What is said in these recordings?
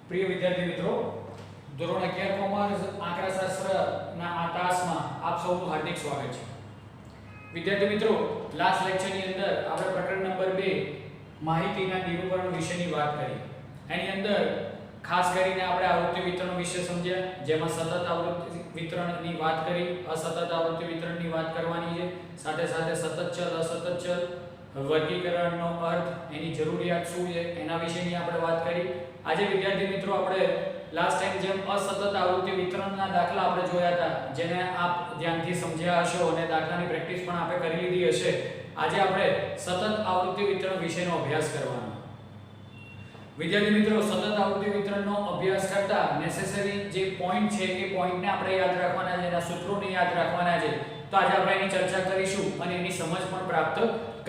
પ્રિય વિદ્યાર્થી મિત્રો, ધોરણ 11 કોમર્સ આંકડાશાસ્ત્રના આ તાસમાં આપ સૌનું હાર્દિક સ્વાગત છે. વિદ્યાર્થી મિત્રો, લાસ્ટ લેક્ચરની અંદર આપણે પ્રકરણ નંબર 2 માહિતીના નિરૂપણ વિશેની વાત કરી. એની અંદર ખાસ કરીને આપણે આવૃત્તિ વિતરણ વિશે સમજ્યા, જેમાં સતત આવૃત્તિ વિતરણની વાત કરી, અસતત આવૃત્તિ વિતરણની વાત કરવાની છે, સાથે સાથે સતત ચલ, અસતત ચલ, વર્ગીકરણનો અર્થ, એની જરૂરિયાત શું છે એના વિશેની આપણે વાત કરી. આજે વિદ્યાર્થી મિત્રો આપણે લાસ્ટ ટાઈમ જેમ અસતત આવૃત્તિ વિતરણના દાખલા આપણે જોયા હતા, જેને આપ ધ્યાનથી સમજ્યા હશો અને દાખલાની પ્રેક્ટિસ પણ આપણે કરી લીધી હશે. આજે આપણે સતત આવૃત્તિ વિતરણ વિશેનો અભ્યાસ કરવાનો. વિદ્યાર્થી મિત્રો, સતત આવૃત્તિ વિતરણનો અભ્યાસ કરતા નેસેસરી જે પોઈન્ટ છે એ પોઈન્ટને આપણે યાદ રાખવાના છે, એના સૂત્રોને યાદ રાખવાના છે. તો આજે આપણે એની ચર્ચા કરીશું અને એની સમજ પણ પ્રાપ્ત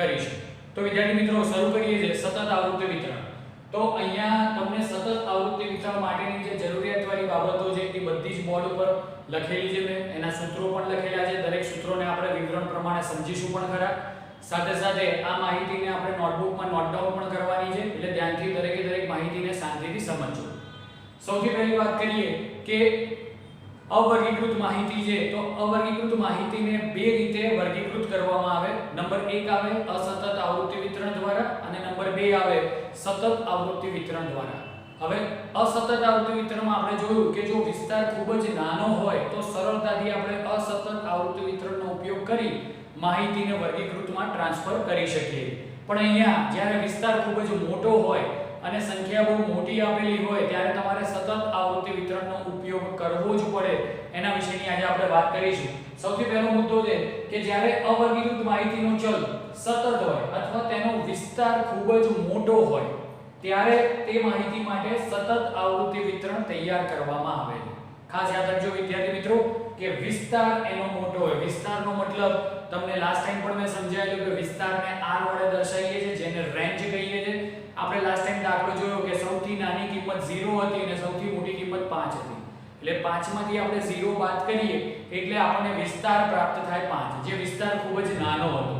કરીશું. તો વિદ્યાર્થી મિત્રો, શરૂ કરીએ છીએ સતત આવૃત્તિ વિતરણ. તો અહીંયા તમને સતત આવૃત્તિ વિતરણ માટેની જે જરૂરિયાતવાળી બાબતો છે એ બધી જ બોર્ડ ઉપર લખેલી છે. મેં એના સૂત્રો પણ લખેલા છે. દરેક સૂત્રોને આપણે વિવરણ પ્રમાણે સમજીશું પણ ખરા. સાથે સાથે આ માહિતીને આપણે નોટબુકમાં નોટ ડાઉન પણ કરવાની છે, એટલે ધ્યાનથી દરેક માહિતીને શાંતિથી સમજજો. સૌથી પહેલી વાત કરીએ કે અવર્ગીકૃત માહિતી છે. તો અવર્ગીકૃત માહિતીને બે રીતે વર્ગીકૃત કરવામાં આવે. નંબર 1 આવે અસતત આવૃત્તિ વિતરણ દ્વારા અને નંબર 2 આવે સતત આવૃત્તિ વિતરણ દ્વારા. હવે અસતત આવૃત્તિ વિતરણમાં આપણે જોયું કે જો વિસ્તાર ખૂબ જ નાનો હોય તો સરળતાથી આપણે અસતત આવૃત્તિ વિતરણનો ઉપયોગ કરી માહિતીને વર્ગીકૃતમાં ટ્રાન્સફર કરી શકીએ. પણ અહીંયા જ્યારે વિસ્તાર ખૂબ જ મોટો હોય અને સંખ્યા બહુ મોટી આપેલી હોય ત્યારે તમારે સતત આવૃત્તિ વિતરણનો ઉપયોગ કરવો જ પડે. એના વિશેની આજે આપણે વાત કરીશું. સૌથી પહેલો મુદ્દો છે કે જ્યારે અવર્ગીકૃત માહિતીનો ચલ સતત હોય અથવા તેનો વિસ્તાર ખૂબ જ મોટો હોય ત્યારે તે માહિતી માટે સતત આવૃત્તિ વિતરણ તૈયાર કરવામાં આવે છે. ખાસ યાદ રાખજો વિદ્યાર્થી મિત્રો કે વિસ્તાર એનો મોટો હોય. વિસ્તારનો મતલબ તમને લાસ્ટ ટાઈમ પણ મેં સમજાવેલું કે વિસ્તારને r વડે દર્શાવીએ છીએ, જેને રેન્જ કહીએ છીએ. આપણે લાસ્ટ ટાઈમ દાખલો જોયો કે સૌથી નાની કિંમત 0 હતી અને સૌથી મોટી કિંમત 5 હતી. એટલે 5 માંથી આપણે 0 બાદ કરીએ એટલે આપણને વિસ્તાર પ્રાપ્ત થાય 5, જે વિસ્તાર ખૂબ જ નાનો હતો.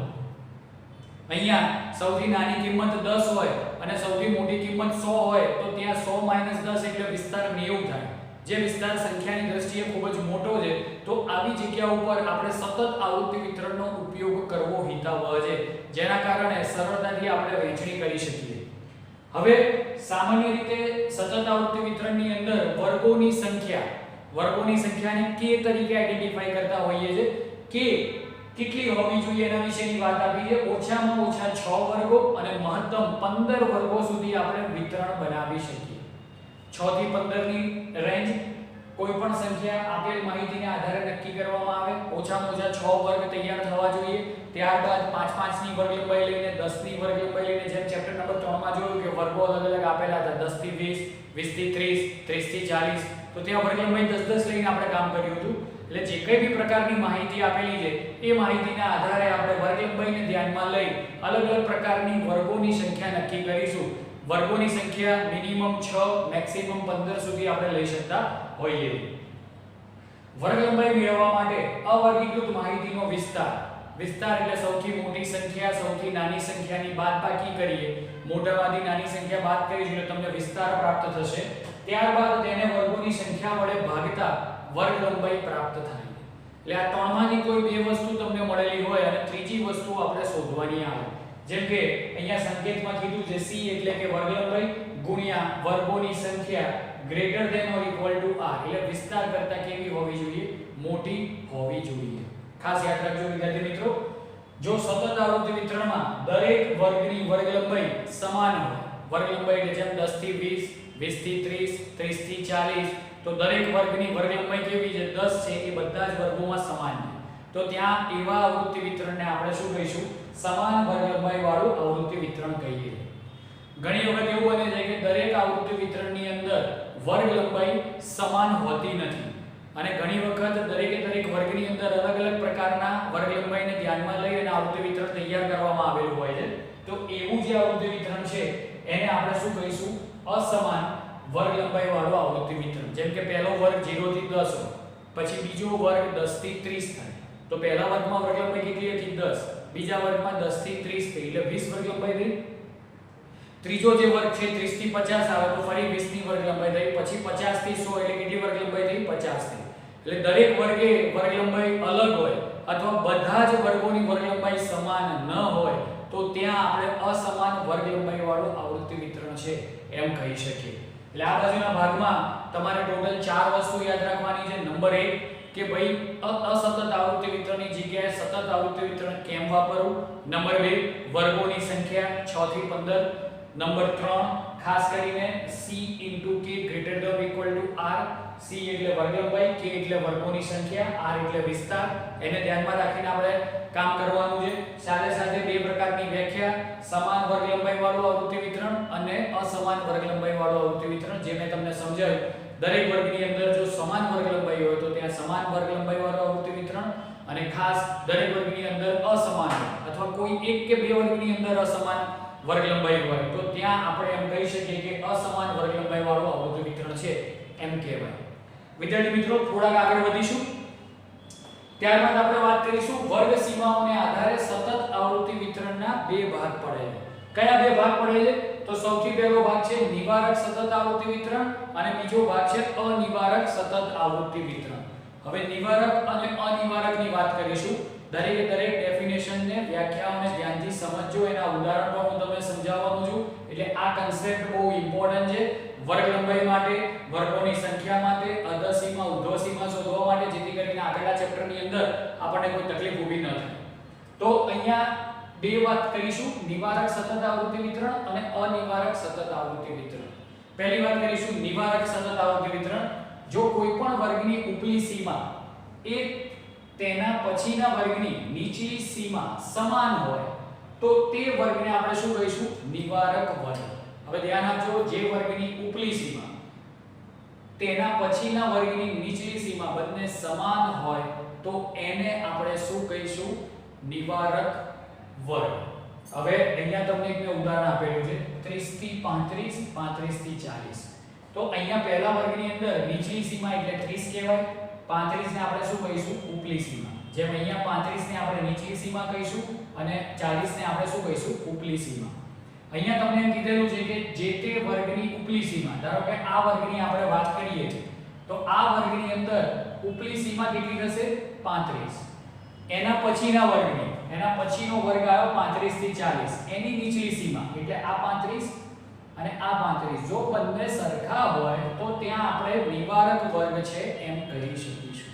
અહીંયા સૌથી નાની કિંમત 10 હોય અને સૌથી મોટી કિંમત 100 હોય તો ત્યાં 100 - 10 એટલે વિસ્તાર 90 થાય. જે વિસ્તાર સંખ્યાની દ્રષ્ટિએ ખૂબ જ મોટો છે, તો આવી જગ્યા ઉપર આપણે સતત આવૃત્તિ વિતરણનો ઉપયોગ કરવો હિતાવહ છે, જેના કારણે સરળતાથી આપણે વહેંચણી કરી શકીએ. હવે સામાન્ય રીતે સતત આવૃત્તિ વિતરણની અંદર વર્ગોની સંખ્યાને k તરીકે આઈડેન્ટિફાઈ કરતા હોઈએ છે. k કેટલી હોવી જોઈએ એના વિશેની વાત આપી છે. ઓછામાં ઓછા 6 વર્ગો અને મહત્તમ 15 વર્ગો સુધી આપણે વિતરણ બનાવી શકીએ. 6 થી 15 ની રેન્જ કોઈ પણ સંખ્યા આપેલ માહિતીને આધારે નક્કી કરવામાં આવે. ઓછામાં ઓછા 6 વર્ગ તૈયાર થવા જોઈએ. ત્યારબાદ 5 ની વર્ગ લંબાઈ લઈને 10 ની વર્ગ લંબાઈ લઈને, જેમ ચેપ્ટર નંબર 3 માં જોયું કે વર્ગો અલગ અલગ આપેલા હતા, 10 થી 20, 20 થી 30, 30 થી 40, તો ત્યાં વર્ગ લંબાઈ 10 10 લઈને આપણે કામ કર્યું હતું. એટલે જે કંઈ બી પ્રકારની માહિતી આપેલી છે એ માહિતીના આધારે આપણે વર્ગ લંબાઈને ધ્યાનમાં લઈ અલગ અલગ પ્રકારની વર્ગોની સંખ્યા નક્કી કરીશું. વર્ગોની સંખ્યા મિનિમમ 6, મેક્સિમમ 15 સુધી આપણે લઈ શકતા હોઈએ. વર્ગ લંબાઈ મેળવવા માટે અવર્ગીકૃત માહિતીનો વિસ્તાર એટલે સૌથી મોટી સંખ્યા સૌથી નાની સંખ્યાની બાદબાકી કરીએ. મોટામાંથી નાની સંખ્યા બાદ કરીશું એટલે તમને વિસ્તાર પ્રાપ્ત થશે. ત્યારબાદ તેને વર્ગોની સંખ્યા વડે ભાગતા વર્ગ લંબાઈ પ્રાપ્ત થાય. એટલે આ ત્રણમાંથી કોઈ બે વસ્તુ તમને મળેલી હોય અને ત્રીજી વસ્તુ આપણે શોધવાની આવે. જેમ કે અહીંયા સંકેતમાં કીધું છે c એટલે કે વર્ગ લંબાઈ ગુણ્યા વર્ગોની સંખ્યા greater than or equal to r. એટલે વિસ્તાર કરતા કેવી હોવી જોઈએ? મોટી હોવી જોઈએ. ખાસ યાદ રાખજો વિદ્યાર્થી મિત્રો, જો સતત આવૃત્તિ વિતરણમાં દરેક વર્ગની વર્ગ લંબાઈ સમાન હોય, વર્ગ લંબાઈ એટલે જેમ 10 થી 20, 20 થી 30, 30 થી 40, તો દરેક વર્ગની વર્ગ લંબાઈ કેવી છે? 10 છે. એ બધા જ વર્ગોમાં સમાન છે. તો ત્યાં એવા આવૃત્તિ વિતરણને આપણે શું કહીશું? સમાન વર્ગ લંબાઈ વાળું આવૃત્તિ વિતરણ કહીએ. ઘણી વખત એવું બને છે કે દરેક આવૃત્તિ વિતરણની અંદર વર્ગ લંબાઈ સમાન હોતી નથી અને ઘણી વખત દરેક વર્ગની અંદર અલગ અલગ પ્રકારના વર્ગ લંબાઈને ધ્યાનમાં લઈ અને આવૃત્તિ વિતરણ તૈયાર કરવામાં આવેલું હોય છે. તો એવું જે આવૃત્તિ વિતરણ છે એને આપણે શું કહીશું? અસમાન વર્ગ લંબાઈ વાળું આવૃત્તિ વિતરણ. જેમ કે પહેલો વર્ગ 0 થી 10 હોય, પછી બીજો વર્ગ 10 થી 30 થાય, તો પહેલા વર્ગમાં વર્ગ લંબાઈ કેટલી હતી? 10. બીજા વર્ગમાં 10 થી 30 થઈ એટલે 20 વર્ગ લંબાઈ થઈ. ત્રીજો જે વર્ગ છે 30 થી 50 આવે તો ફરી 20 ની વર્ગ લંબાઈ થઈ, પછી 50 થી 100 એટલે કેટલી વર્ગ લંબાઈ થઈ? 50 થી. એટલે દરેક વર્ગે વર્ગ લંબાઈ અલગ હોય અથવા બધા જ વર્ગોની વર્ગ લંબાઈ સમાન ન હોય તો ત્યાં આપણે અસમાન વર્ગ લંબાઈ વાળું આવૃત્તિ વિતરણ છે એમ કહી શકીએ. એટલે આ બાજુના ભાગમાં તમારે ટોટલ 4 વસ્તુ યાદ રાખવાની છે. નંબર 1 કે ભાઈ અસતત આવૃત્તિ વિતરણની જગ્યાએ સતત આવૃત્તિ વિતરણ કેમ વાપરવું. નંબર 2 વર્ગોની સંખ્યા 6 થી 15. નંબર 3 ખાસ કરીને c * k > r. c એટલે વર્ગ લંબાઈ, k એટલે વર્ગોની સંખ્યા, r એટલે વિસ્તાર. એને ધ્યાનમાં રાખીને આપણે કામ કરવાનું છે. સાથે સાથે બે પ્રકારની વ્યાખ્યા, સમાન વર્ગ લંબાઈ વાળું આવૃત્તિ વિતરણ અને અસમાન વર્ગ લંબાઈ વાળું આવૃત્તિ વિતરણ. જે મેં તમને સમજાવ્યું, દરેક વર્ગની અંદર જો સમાન વર્ગ લંબાઈ હોય તો ત્યાં સમાન વર્ગ લંબાઈ વાળું આવૃત્તિ વિતરણ, અને ખાસ દરેક વર્ગની અંદર અસમાન અથવા કોઈ એક કે બે વર્ગની અંદર અસમાન વર્ગ લંબાઈ હોય તો ત્યાં આપણે એમ કહી શકીએ કે અસમાન વર્ગ લંબાઈ વાળું આવૃત્તિ વિતરણ છે એમ કહેવાય. વિદ્યાર્થી મિત્રો, થોડાક આગળ વધીશું. ત્યારબાદ આપણે વાત કરીશું વર્ગ સીમાઓને આધારે સતત આવૃત્તિ વિતરણના બે ભાગ પડે છે. કયા બે ભાગ પડે છે? તો સૌથી પહેલો ભાગ છે નિવારક સતત આવૃત્તિ વિતરણ અને બીજો ભાગ છે અનિવારક સતત આવૃત્તિ વિતરણ. હવે નિવારક અને અનિવારકની વાત કરીશું. દરેકે દરેક ડેફિનેશન ને વ્યાખ્યાઓને ધ્યાનથી સમજજો. એના ઉદાહરણ પણ હું તમને સમજાવવાનું છું. એટલે આ કન્સેપ્ટ બહુ ઇમ્પોર્ટન્ટ છે વર્ગ લંબાઈ માટે, વર્ગોની સંખ્યા માટે, અધઃ સીમા ઉર્ધ્વ સીમા શોધવા માટે, જેથી કરીને આગળના ચેપ્ટરની અંદર આપણને કોઈ તકલીફ ઊભી ન થાય. તો અહીંયા બે વાત કરીશું, નિવારક સતત આવૃત્તિ વિતરણ અને અનિવારક સતત આવૃત્તિ વિતરણ. પહેલી વાત કરીશું નિવારક સતત આવૃત્તિ વિતરણ. જો કોઈ પણ વર્ગની ઉપલી સીમા એ તેના પછીના વર્ગની નીચલી સીમા સમાન હોય તો તે વર્ગને આપણે શું કહીશું? નિવારક વર્ગ. હવે ધ્યાન આપજો, જે વર્ગની ઉપલી સીમા તેના પછીના વર્ગની નીચલી સીમા બંને સમાન હોય તો એને આપણે શું કહીશું? નિવારક વર્ગ. હવે અહીંયા તમને એક ઉદાહરણ આપેલું છે 30 થી 35, 35 થી 40. તો અહીંયા પહેલા વર્ગની અંદર નીચલી સીમા એટલે 30 કહેવાય, 35 ને આપણે શું કહીશું? ઉપલી સીમા. જેમ અહીંયા 35 ને આપણે નીચલી સીમા કહીશું અને 40 ને આપણે શું કહીશું? ઉપલી સીમા. અહીંયા તમને એમ કીધેલું છે કે જે તે વર્ગની ઉપલી સીમા, ધારો કે આ વર્ગની આપણે વાત કરીએ તો આ વર્ગની અંદર ઉપલી સીમા કેટલી થશે? 35. એના પછીના વર્ગની, એના પછીનો વર્ગ આવ્યો 35 થી 40, એની નીચલી સીમા એટલે આ 35 અને આ 35 જો બંને સરખા હોય તો ત્યાં આપણે નિવારક વર્ગ છે એમ કહી શકીશું.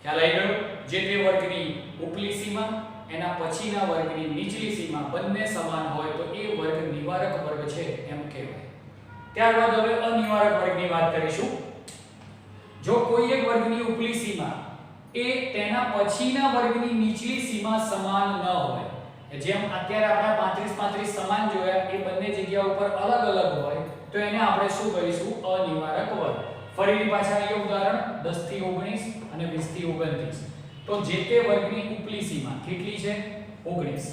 ખ્યાલ આવી ગયો? જે તે વર્ગની ઉપલી સીમા એના પછીના વર્ગની નીચલી સીમા બંને સમાન હોય તો એ વર્ગ નિવારક વર્ગ છે એમ કહેવાય. ત્યારબાદ હવે અનિવારક વર્ગની વાત કરીશું. જો કોઈ એક વર્ગની ઉપલી સીમા એ તેના પછીના વર્ગની નીચલી સીમા સમાન ન હોય, જેમ અત્યારે આપણે 35 સમાન જોયા, એ બંને જગ્યા ઉપર અલગ અલગ હોય તો એને આપણે શું કહીશું? અનિવારક વર્ગ. ફરીથી પાછા એ ઉદાહરણ 10 થી 19 અને 20 થી 29. તો જે તે વર્ગની ઉપલી સીમા કેટલી છે? 19.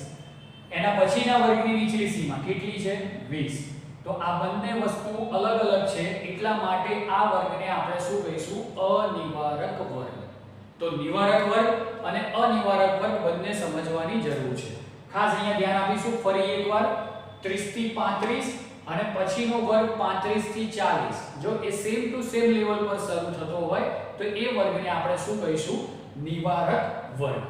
એના પછીના વર્ગની નીચલી સીમા કેટલી છે? 20. તો આ બંને વસ્તુ અલગ અલગ છે એટલા માટે આ વર્ગને આપણે શું કહીશું? અનિવારક વર્ગ. તો નિવારક વર્ગ અને અનિવારક વર્ગ બંને સમજવાની જરૂર છે. ખાસ અહીંયા ધ્યાન આપીશું ફરી એકવાર 30 થી 35 અને પછીનો વર્ગ 35 થી 40. જો એ સેમ ટુ સેમ લેવલ પર શરૂ થતો હોય તો એ વર્ગને આપણે શું કહીશું? નિવારક વર્ગ.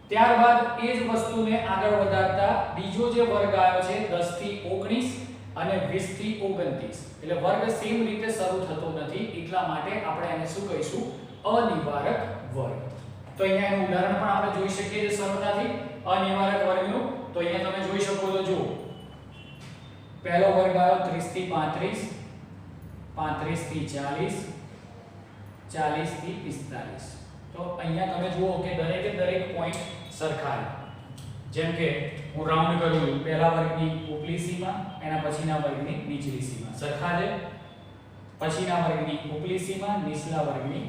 ત્યારબાદ એ જ વસ્તુને આગળ વધારતા બીજો જે વર્ગ આવ્યો છે 10 થી 19 અને 20 થી 29. એટલે વર્ગ સેમ રીતે શરૂ થતો નથી એટલા માટે આપણે એને શું કહીશું? અનિવારક વર્ગ. તો અહીંયા એનું ઉદાહરણ પણ આપણે જોઈ શકીએ છીએ સરળતાથી અનિવારક વર્ગનું. તો અહીંયા તમે જોઈ શકો છો, જુઓ પહેલો વર્ગ આવ્યો 30 થી 35, 35 થી 40, 40 થી 45. તો અહીંયા તમે જુઓ કે દરેકે દરેક પોઈન્ટ સરખા છે. જેમ કે હું રાઉન્ડ કરું છું, પહેલા વર્ગની ઉપલી સીમા એના પછીના વર્ગની નીચલી સીમા સરખા છે, પછીના વર્ગની ઉપલી સીમા નીચલા વર્ગની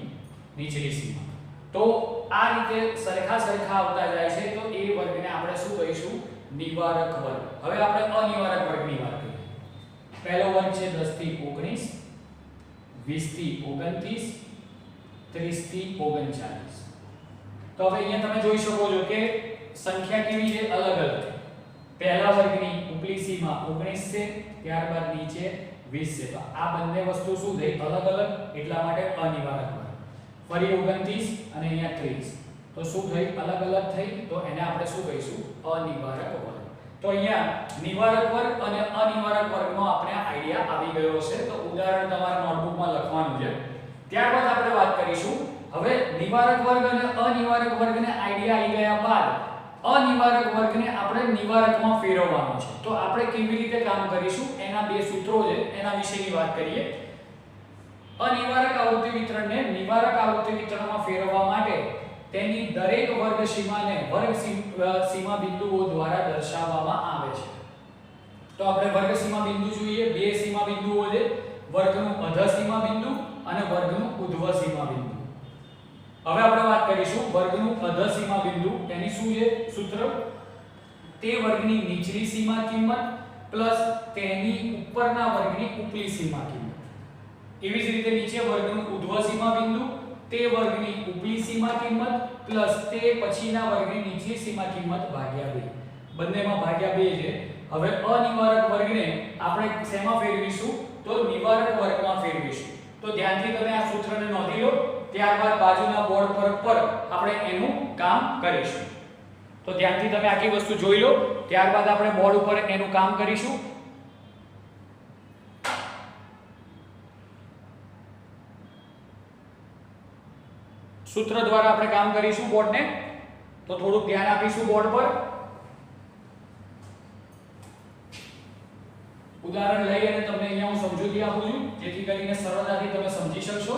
નીચલી સીમા. તો આ રીતે સરખા સરખા આવતા જાય છે તો એ વર્ગને આપણે શું કહીશું? નિવારક વર્ગ. હવે આપણે અનિવારક વર્ગની વાત કરીએ. પહેલો વર્ગ છે 10 થી 19, 20 થી 29, 30 થી 39. તો હવે અહીંયા તમે જોઈ શકો છો કે સંખ્યા કેવી છે? અલગ અલગ. પહેલા વર્ગની ઉપલી સીમા 19 છે, ત્યારબાદ નીચે 20 છે. તો આ બંને વસ્તુ શું થઈ અલગ અલગ, એટલા માટે અનિવારક વર્ગ. ફરી 29 અને અહીંયા 30, તો શું થઈ અલગ અલગ થઈ, તો એને આપણે શું કહીશું અનિવારક વર્ગ. તો અહીંયા નિવારક વર્ગ અને અનિવારક વર્ગનો આપણે આઈડિયા આવી ગયો છે. તો ઉદાહરણ તમારા નોટબુકમાં લખવાનું છે. ત્યારબાદ આપણે વાત કરીશું હવે નિવારક વર્ગ અને અનિવારક વર્ગને આઈડિયા આવી ગયા બાદ અનિવારક વર્ગને આપણે નિવારકમાં ફેરવવાનો છે. તો આપણે કેવી રીતે કામ કરીશું એના બે સૂત્રો છે, એના વિશેની વાત કરીએ. અનિવારક આવૃત્તિ વિતરણને નિવારક આવૃત્તિ વિતરણમાં ફેરવવા માટે તેની દરેક વર્ગ સીમાને વર્ગ સીમા બિંદુઓ દ્વારા દર્શાવવામાં આવે છે. તો આપણે વર્ગ સીમા બિંદુ જોઈએ. બે સીમા બિંદુઓ છે, વર્ગનું અધઃ સીમા બિંદુ અને વર્ગનું ઉધ્વ સીમા બિંદુ. હવે આપણે વાત કરીશું વર્ગનું અધઃ સીમા બિંદુ. એની શું છે સૂત્ર? તે વર્ગની નીચલી સીમા કિંમત પ્લસ તેની ઉપરના વર્ગની ઉપલી સીમા કિંમત. એવી જ રીતે નીચે વર્ગનું ઉધ્વ સીમા બિંદુ, તે વર્ગની ઉપલી સીમા કિંમત પ્લસ તે પછીના વર્ગની નીચલી સીમા કિંમત ભાગ્યા 2. બંનેમાં ભાગ્યા 2 છે. હવે અનિવારક વર્ગને આપણે શેમાં ફેરવીશું? તો નિવારક વર્ગમાં ફેરવીશું. તો ધ્યાનથી તમે આ સૂત્રને નોંધી લો, ત્યારબાદ બાજુના બોર્ડ પર આપણે એનું કામ કરીશું. તો ધ્યાનથી તમે આખી વસ્તુ જોઈ લો, ત્યારબાદ આપણે બોર્ડ ઉપર એનું કામ કરીશું. સૂત્ર દ્વારા આપણે કામ કરીશું બોર્ડને. તો થોડુંક ધ્યાન આપીશું બોર્ડ પર. ઉદાહરણ લઈ અને તમને અહીંયા હું સમજૂતી આપું છું, જેથી કરીને સરળતાથી તમે સમજી શકશો.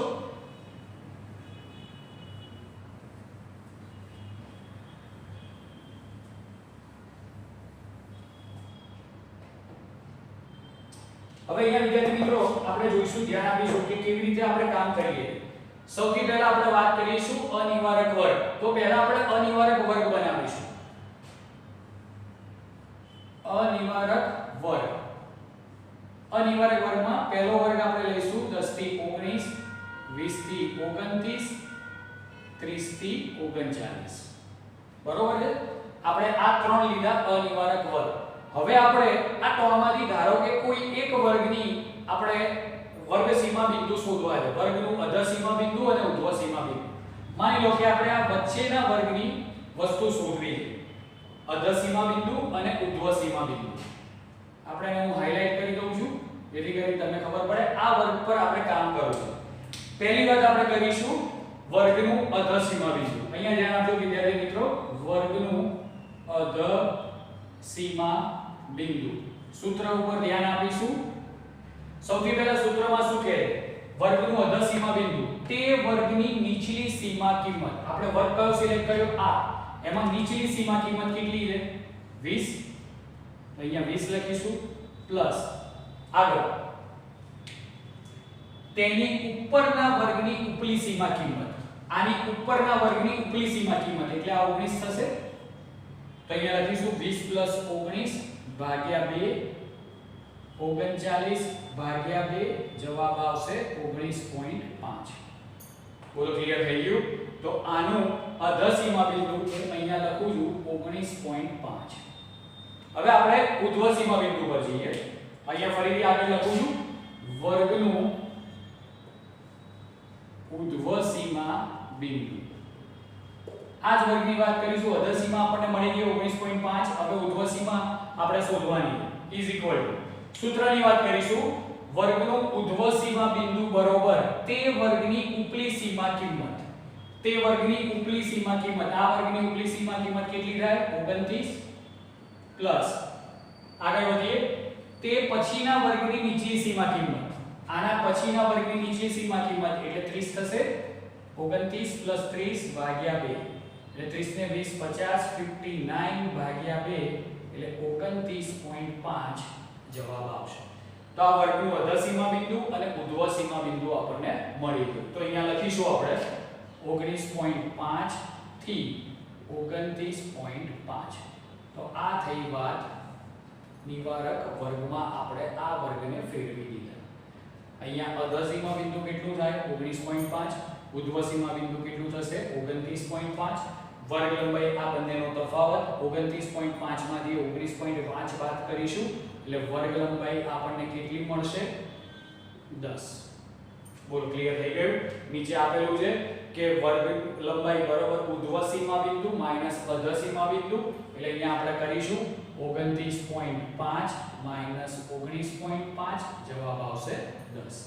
હવે અહીંયા વિદ્યાર્થી મિત્રો આપણે જોઈશું, ધ્યાન આપીશું કે કેવી રીતે આપણે કામ કરીએ. સૌથી પહેલા આપણે વાત કરીશું અનિવારક વર્ગ. તો પહેલા આપણે અનિવારક વર્ગ બનાવીશું. અનિવારક વર્ગ. અનિવારક વર્ગમાં પહેલો વર્ગ આપણે લઈશું 10 થી 19, 20 થી 29, 30 થી 39. બરોબર છે? આપણે આ ત્રણ લીધા અનિવારક વર્ગ. હવે આપણે આ ત્રણમાંથી ધારો કે કોઈ એક વર્ગની આપણે વર્ગ સીમા બિંદુ શોધવા છે. વર્ગનું અધઃ સીમા બિંદુ અને ઉધ્વ સીમા બિંદુ. માની લો કે આપણે આ વચ્ચેના વર્ગની વસ્તુ શોધવી છે. અધઃ સીમા બિંદુ અને ઉધ્વ સીમા બિંદુ. આપણે એને હું હાઇલાઇટ કરી દઉં છું, જેથી કરીને તમને ખબર પડે આ વર્ગ પર આપણે કામ કરવું છે. પહેલી વાત આપણે કરીશું વર્ગનું અધઃ સીમા બિંદુ. અહીંયા ધ્યાન આપજો વિદ્યાર્થી મિત્રો, વર્ગનું અધઃ સીમા બિંદુ. સૂત્ર ઉપર ધ્યાન આપીશું. સૌથી પહેલા સૂત્રમાં શું કહે? વર્ગનું અધઃ સીમા બિંદુ તે વર્ગની નીચલી સીમા કિંમત. આપણે વર્ગ કયો સિલેક્ટ કર્યો? આ. એમાં નીચલી સીમા કિંમત કેટલી છે? 20. અહીંયા 20 લખીશું પ્લસ આગળ તેની ઉપરના વર્ગની ઉપલી સીમા કિંમત. આની ઉપરના વર્ગની ઉપલી સીમા કિંમત એટલે આ 19 થશે. તો અહીંયા લખીશું 20 + 19 ભાગ્યા 2, 39 ભાગ્યા 2, જવાબ આવશે 19.5. બોલો ક્લિયર થઈ ગયું? તો આનું અધઃ સીમા બિંદુ અહીંયા લખું છું 19.5. હવે આપણે ઉધ્વ સીમા બિંદુ પર જઈએ. અહીંયા ફરીથી આગળ લખું છું વર્ગનું ઉધ્વ સીમા બિંદુ. આ જ વર્ગની વાત કરીશું. અધઃ સીમા આપણને મળી ગઈ 19.5. હવે ઉધ્વ સીમા આપણે શોધવાની ઇઝ ઇક્વલ ટુ સૂત્રની વાત કરીશું. વર્ગનું ઉધ્વ સીમા બિંદુ બરોબર તે વર્ગની ઉપલી સીમા કિંમત. તે વર્ગની ઉપલી સીમા કિંમત. આ વર્ગની ઉપલી સીમા કિંમત કેટલી થાય? 29 પ્લસ આગળ વધીએ તે પછીના વર્ગની નીચલી સીમા કિંમત. આના પછીના વર્ગની નીચલી સીમા કિંમત એટલે 30 થશે. 29 + 30 ભાગ્યા 2 એટલે 30 ને 20 50, 59 ભાગ્યા 2 એટલે 29.5 જવાબ આવશે. તો આ વર્ગનું અધઃ સીમા બિંદુ અને ઉધ્વ સીમા બિંદુ આપણને મળી ગયું. તો અહીંયા લખીશું આપણે 19.5 થી 29.5. તો આ થઈ વાત નિવારક વર્ગમાં આપણે આ વર્ગને ફેરવી દીધા. અહીંયા અધઃ સીમા બિંદુ કેટલું થાય? 19.5. ઉધ્વ સીમા બિંદુ કેટલું થશે? 29.5 વર્ગ લંબાઈ આ બંનેનો તફાવત 29.5 માંથી 19.5 બાદ કરીશું એટલે વર્ગ લંબાઈ આપણને કેટલી મળશે 10. બોલ ક્લિયર થઈ ગયું? નીચે આપેલું છે કે વર્ગ લંબાઈ બરાબર ઉર્ધ્વ સીમા બિંદુ માઈનસ અધઃ સીમા બિંદુ એટલે અહીંયા આપણે કરીશું 29.5 માઈનસ 19.5 જવાબ આવશે 10.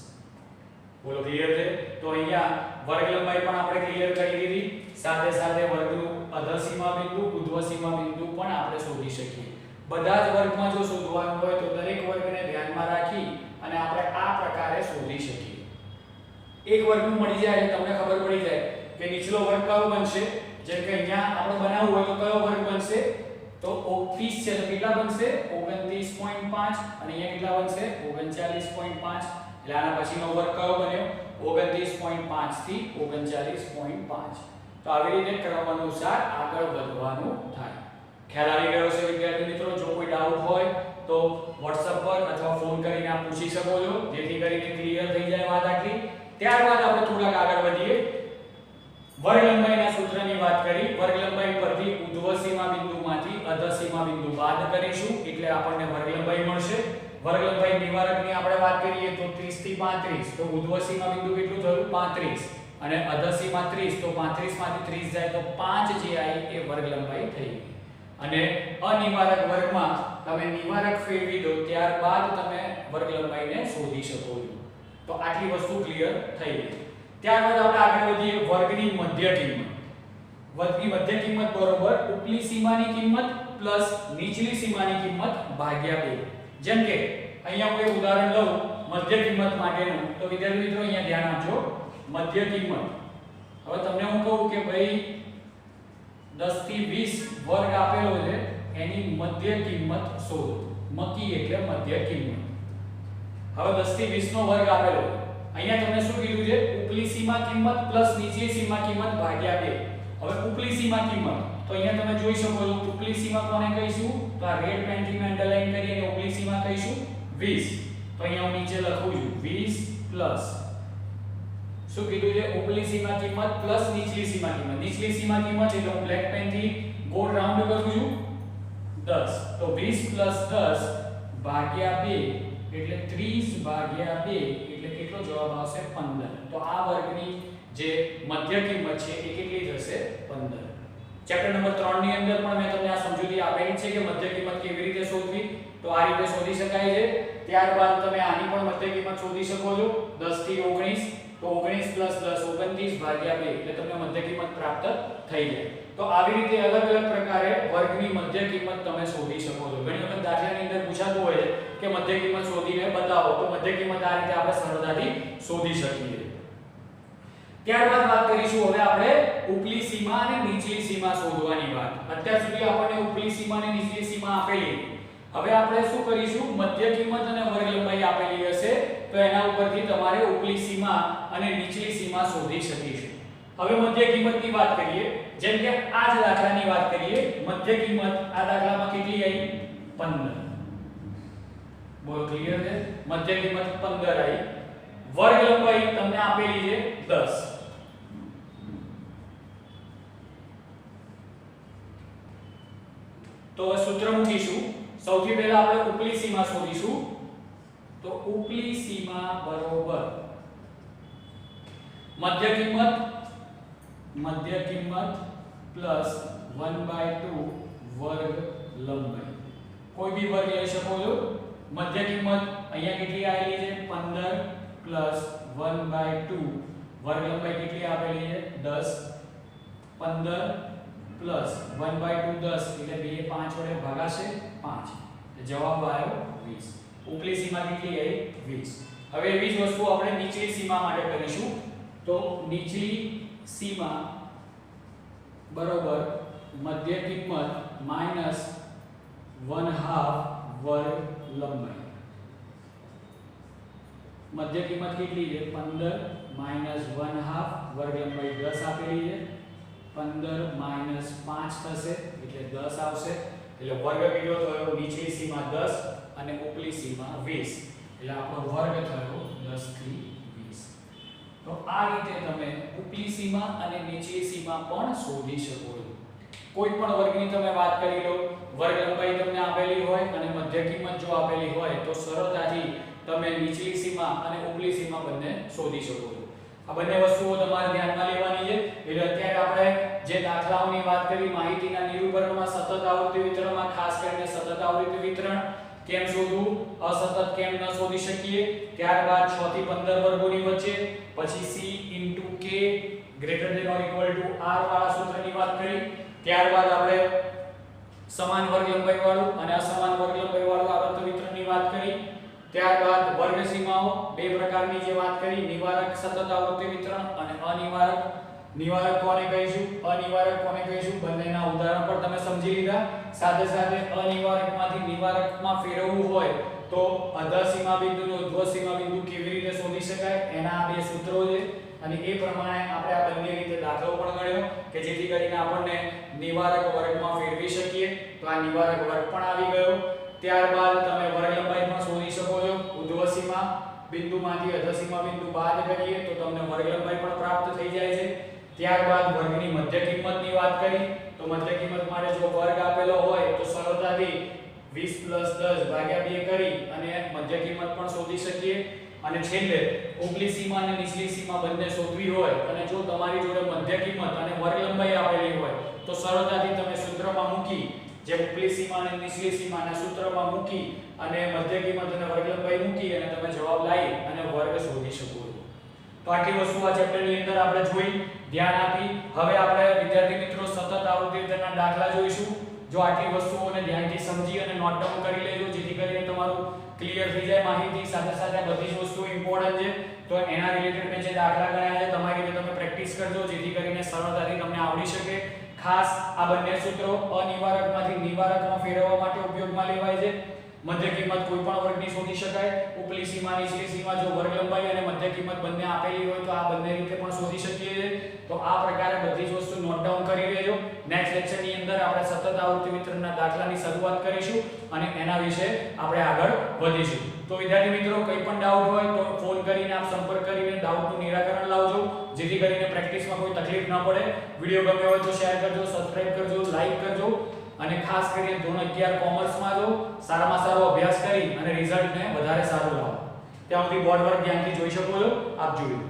બોલો ક્લિયર છે? તો અહીંયા વર્ગ લંબાઈ પણ આપણે ક્લિયર કરી દીધી, સાથે સાથે વર્ગનું અધઃ સીમા બિંદુ ઉર્ધ્વ સીમા બિંદુ પણ આપણે શોધી શકીએ. બધા જ વર્ગમાં જો શોધવાનું હોય તો દરેક વર્ગને ધ્યાનમાં રાખી અને આપણે આ પ્રકારે શોધી શકીએ. એક વર્ગનું મળી જાય એટલે તમને ખબર પડી જાય કે નીચલો વર્ગ કયો બનશે. જેમ કે અહીંયા આપણે બનાવવું હોય તો કયો વર્ગ બનશે? તો 29 છે તો કેટલા બનશે? 29.5 અને અહીંયા કેટલા બનશે? 39.5. એટલે આના પછીનો વર્ગ કયો બન્યો? 29.5 થી 39.5. તો આવી રીતે ક્રમ અનુસાર આગળ વધવાનું થાય. ખ્યાલ આવી ગયો છે વિદ્યાર્થી મિત્રો? જો કોઈ ડાઉટ હોય તો WhatsApp પર અથવા ફોન કરીને આપ પૂછી શકો છો, જેથી કરીને ક્લિયર થઈ જાય વાત આટલી. ત્યારબાદ આપણે થોડાક આગળ વધીએ. વર્ગ લંબાઈના સૂત્રની વાત કરી. વર્ગ લંબાઈ પરથી ઉર્ધ્વ સીમા બિંદુમાંથી અધઃ સીમા બિંદુ બાદ કરીશું એટલે આપણને વર્ગ લંબાઈ મળશે. વર્ગ લંબાઈ નિવારકની આપણે વાત કરીએ તો 30 થી 35. તો ઉર્ધ્વ સીમા બિંદુ કેટલું થયું? 35 અને અધઃ સીમા 30. તો 35 માંથી 30 જાય તો 5 જે આવી એ વર્ગ લંબાઈ થઈ ગઈ. અને અનિવારક વર્ગમાં તમે નિવારક ફેરવી દો ત્યારબાદ તમે વર્ગ લંબાઈને શોધી શકો છો. તો આટલી વસ્તુ ક્લિયર થઈ ગઈ. ત્યારબાદ આપણે આગળ વધીએ. વર્ગની મધ્ય કિંમત. વર્ગની મધ્ય કિંમત બરોબર ઉપલી સીમાની કિંમત પ્લસ નીચલી સીમાની કિંમત ભાગ્યા 2. જેમ કે અહીંયા હું એક ઉદાહરણ લઉં મધ્ય કિંમત માટેનું. તો વિદ્યાર્થી મિત્રો અહીંયા ધ્યાન આપજો. મધ્ય કિંમત, હવે તમને હું કહું કે ભાઈ 10 થી 20 વર્ગ આપેલો છે, એની મધ્ય કિંમત શોધો. મકી એટલે મધ્ય કિંમત. હવે 10 થી 20 નો વર્ગ આપેલો, અહીંયા તમને શું કીધું છે? ઉપલી સીમા કિંમત પ્લસ નીચલી સીમા કિંમત ભાગ્યા 2. હવે ઉપલી સીમા કિંમત તો અહીંયા તમે જોઈ શકો છો. ઉપલી સીમા કોને કહીશું? તો આ રેડ પેનથી મેં અંડરલાઈન કરી અને ઉપલી સીમા કહીશું 20. તો અહીંયા હું નીચે લખું છું 20 પ્લસ શું કીધું છે? ઉપલી સીમા કિંમત પ્લસ નીચલી સીમા કિંમત. નીચલી સીમા કિંમત એટલે હું બ્લેક પેનથી ગોળ રાઉન્ડ કરું છું 10. તો 20 પ્લસ 10 ભાગ્યા 2 એટલે 30 ભાગ્યા 2 એટલે કેટલો જવાબ આવશે? 15. તો આ વર્ગની જે મધ્ય કિંમત છે એ કેટલી થશે? 15. ચેપ્ટર નંબર 3 ની અંદર પણ મેં તમને આ સમજૂતી આપેલી છે કે મધ્ય કિંમત કેવી રીતે શોધવી. તો આ રીતે શોધી શકાય છે. ત્યારબાદ તમે આની પણ મધ્ય કિંમત શોધી શકો છો. 10 થી 19 તો 19 પ્લસ 10 29 ભાગ્યા 2 એટલે તમને મધ્ય કિંમત પ્રાપ્ત થઈ જાય. તો આવી રીતે અલગ અલગ પ્રકારે વર્ગની મધ્ય કિંમત તમે શોધી શકો છો. ઘણી વખત દાખલાની અંદર પૂછાતું હોય કે મધ્ય કિંમત શોધીને બતાવો, તો મધ્ય કિંમત આ રીતે આપણે સરળતાથી શોધી શકીએ. ત્યારબાદ વાત કરીશું હવે આપણે ઉપલી સીમા અને નીચલી સીમા શોધવાની વાત. અત્યાર સુધી આપણને ઉપલી સીમા અને નીચલી સીમા આપેલી. હવે આપણે શું કરીશું? મધ્ય કિંમત અને વર્ગ લંબાઈ આપેલી હશે તો એના ઉપરથી તમારે ઉપલી સીમા અને નીચલી સીમા શોધી શકીશું. હવે મધ્ય કિંમતની વાત કરીએ. જેમ કે આ જ દાખલાની વાત કરીએ. મધ્ય કિંમત આ દાખલામાં કેટલી આવી? 15. બોલો ક્લિયર છે? મધ્ય કિંમત 15 આવી. વર્ગ લંબાઈ તમને આપેલી છે 10. તો સૂત્ર મૂકીશું. સૌથી પહેલા આપણે ઉપલી સીમા શોધીશું. તો ઉપલી સીમા બરોબર મધ્ય કિંમત પ્લસ 1/2 વર્ગ લંબાઈ. કોઈ બી વર્ગ લઈ શકો છો. મધ્ય કિંમત અહીંયા કેટલી આવેલી છે? 15 પ્લસ 1/2 વર્ગ લંબાઈ કેટલી આપેલી છે? 10. 15 પ્લસ 1/2 10 એટલે 2 5 વડે ભાગાશે 5. જવાબ આવ્યો 20. ઉપલી સીમા કેટલી આવી? 20. હવે એવી જ વસ્તુ આપણે નીચલી સીમા માટે કરીશું. તો નીચલી સીમા બરોબર મધ્ય કિંમત માઈનસ 1/2 વર્ગ લંબાઈ. મધ્ય કિંમત કેટલી છે? 15 માઈનસ 1/2 વર્ગ લંબાઈ 10 આપેલી છે. 15 માઈનસ 5 થશે એટલે 10 આવશે. એટલે વર્ગ કેટલો થયો? નીચલી સીમા 10 અને ઉપલી સીમા 20. એટલે આપણો વર્ગ થયો 10 થી 20. તો આ રીતે તમે ઉપલી સીમા અને નીચલી સીમા પણ શોધી શકો છો. કોઈ પણ વર્ગની તમે વાત કરી લો, વર્ગ લંબાઈ તમને આપેલી હોય અને મધ્ય કિંમત જો આપેલી હોય તો સરળતાથી તમે નીચલી સીમા અને ઉપલી સીમા બંને શોધી શકો છો. આ બંને વસ્તુઓ તમારે ધ્યાનમાં લેવાની છે. એટલે અત્યારે આપણે જે દાખલાઓની વાત કરી, માહિતીના નિરૂપણમાં સતત આવૃત્તિ વિતરણમાં ખાસ કરીને સતત આવૃત્તિ વિતરણ કેમ શોધવું, અસતત કેમ ન શોધી શકીએ, ત્યારબાદ 6 થી 15 વર્ગોની વચ્ચે, પછી c * k > r વાળા સૂત્રની વાત કરી, ત્યારબાદ આપણે સમાન વર્ગ લંબાઈ વાળું અને અસમાન વર્ગ લંબાઈ વાળું આવૃત્તિ વિતરણની વાત કરી, ત્યારબાદ વર્ગ સીમાઓ બે પ્રકારની જે વાત કરી, નિવારક સતત આવૃત્તિ વિતરણ અને અનિવારક. નિવારક કોને કહીશું, અનિવારક કોને કહીશું, બંનેના ઉદાહરણ પર તમે સમજી લીધા. સાથે સાથે અનિવારકમાંથી નિવારકમાં ફેરવવું હોય તો અધઃ સીમા બિંદુ અને ઉર્ધ્વ સીમા બિંદુ કેવી રીતે શોધી શકાય, એના આ બે સૂત્રો છે અને એ પ્રમાણે આપણે આ બંને રીતે દાખલો પણ ગણ્યો કે જેથી કરીને આપણને નિવારક વર્ગમાં ફેરવી શકીએ. તો આ નિવારક વર્ગ પણ આવી ગયો. ત્યારબાદ તમે વર્ગ લંબાઈ પણ શોધી શકો છો. ઉર્ધ્વ સીમા બિંદુમાંથી અધઃ સીમા બિંદુ બાદ કરીએ તો તમને વર્ગ લંબાઈ પણ પ્રાપ્ત થઈ જાય છે. ત્યારબાદ વર્ગની મધ્ય કિંમતની વાત કરી તો મધ્ય કિંમત માટે જો વર્ગ આપેલો હોય તો સરળતાથી 20 + 10 ભાગ્યા 2 કરી અને મધ્ય કિંમત પણ શોધી શકીએ. અને છેલ્લે ઉપલી સીમા અને નીચલી સીમા બંને શોધવી હોય અને જો તમારી જોડે મધ્ય કિંમત અને વર્ગ લંબાઈ આપેલી હોય તો સરળતાથી તમે સૂત્રમાં મૂકી, જે ઉપલી સીમા અને નીચલી સીમાના સૂત્રમાં મૂકી અને મધ્ય કિંમત અને વર્ગ લંબાઈ મૂકી અને તમે જવાબ લાવી અને વર્ગ શોધી શકો છો. તો આટલી વસ્તુ આ ચેપ્ટરની અંદર આપણે જોઈ, ધ્યાન આપી. હવે આપણે વિદ્યાર્થી મિત્રો સતત આવૃત્તિ વિતરણના દાખલા જોઈશું. જો આટલી વસ્તુઓને ધ્યાનથી સમજી અને નોટ ડાઉન કરી લેજો જેથી કરીને તમારું ક્લિયર થઈ જાય માહિતી. સાથે સાથે બધી જ વસ્તુઓ ઇમ્પોર્ટન્ટ છે તો એના રિલેટેડ મેં જે દાખલા ગણાયા છે તમારી રીતે તમે પ્રેક્ટિસ કરજો જેથી કરીને સરળતાથી તમને આવડી શકે. ખાસ આ બંને સૂત્રો અનિવારકમાંથી નિવારકમાં ફેરવવા માટે ઉપયોગમાં લેવાય છે. મધ્ય કિંમત કોઈ પણ વર્ગની શોધી શકાય. ઉપલી સીમા નીચલી સીમા જો વર્ગ લંબાઈ અને મધ્ય કિંમત બંને આપેલી હોય તો આ બંને રીતે પણ શોધી શકીએ છીએ. તો આ પ્રકારે બધી જ વસ્તુ નોટ ડાઉન કરી લેજો. નેક્સ્ટ લેક્ચરની અંદર આપણે સતત આવૃત્તિ વિતરણના દાખલાની શરૂઆત કરીશું અને એના વિશે આપણે આગળ વધીશું. તો વિદ્યાર્થી મિત્રો કંઈ પણ ડાઉટ હોય તો ફોન કરીને આપ સંપર્ક કરીને ડાઉટનું નિરાકરણ લાવજો જેથી કરીને પ્રેક્ટિસમાં કોઈ તકલીફ ન પડે. વિડિયો ગમ્યો હોય તો શેર કરજો, સબસ્ક્રાઇબ કરજો, લાઈક કરજો અને ખાસ કરીને ધોરણ 11 કોમર્સમાં જો સારામાં સારો અભ્યાસ કરી અને રિઝલ્ટને વધારે સારું લાવો. ત્યાં સુધી બોર્ડ વર્ક ધ્યાનથી જોઈ શકો છો. આપ જોઈ